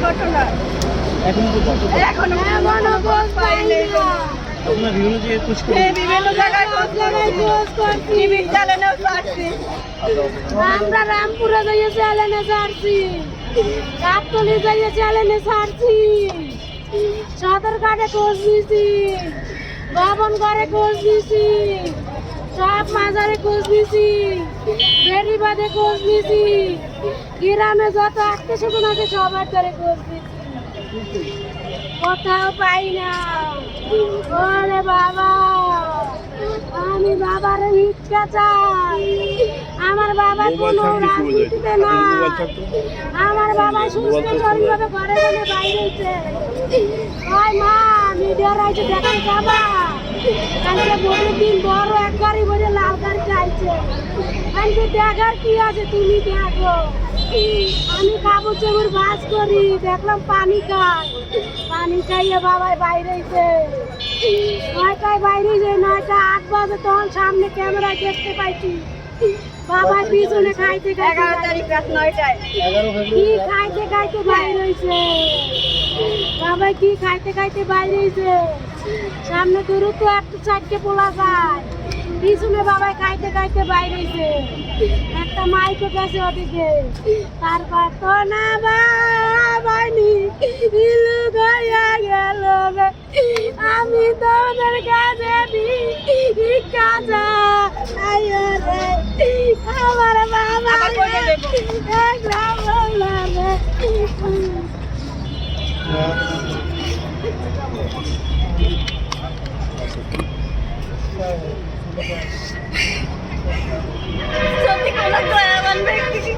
ঘটনা এখন পর্যন্ত এখনো খোঁজ পাইনি। আপনারা বিভিন্ন জায়গায় খোঁজ করে বিভিন্ন জায়গায় খোঁজ করছি, টিভির চ্যানেলেও ছাড়ছি। আমরা রামপুরে যাইয়ে চ্যানেলে ছাড়ছি, গাবতলি যাইয়ে চ্যানেলে ছাড়ছি, সদরঘাটে খোঁজ নিছি, বাবন ঘরে খোঁজ নিছি, সব মাজারে খোঁজ নিছি, বেড়িবাদে খোঁজ নিছি, গ্রামে যত আত্মীয় স্বজন আছে সবার ধরে খোঁজ নিছি, কোথাও পাই না। ওরে বাবা, আমি বাবার ভিক্ষা চাই। আমার বাবা কোনো রাজনীতিতে না, আমার বাবা সুস্থ শরীরভাবে ঘরে ঘরে বাইরেছে। ওই মা মিডিয়ার আইছে দেখতে যাবা, কালকে ভোটের দিন বড় এক গাড়ি ভরে লাল গাড়ি চাইছে। কালকে দেখার কি আছে তুমি দেখো। আমি কাপড় চোপড় ভাঁজ করি, দেখলাম পানি খাই, পানি খাইয়ে বাবাই বাইরেছে। 9টায় বাইরে যে 9টা 8 বাজে তখন সামনে ক্যামেরায় দেখতে পাইছি বাবা পিছনে খাইতে 11 তারিখ রাত 9টায় কি খাইতে খাইতে বাইরে হয়েছে, বাবা কি খাইতে খাইতে বাইরে হয়েছে। সামনে দূরে তো একটা 4টে পোলা যায়, পিছনে বাবাই খাইতে খাইতে বাইরে হয়েছে। একটা মাইকে গেছে ওদিকে, তারপর তো না বাবানি ইলু গায়া গেল রে, আমি তোদের কাছে ভিক্ষা চাই রে, আমার বাবা একদম বললা রে। সত্যি কোনো দয়াবান ব্যক্তি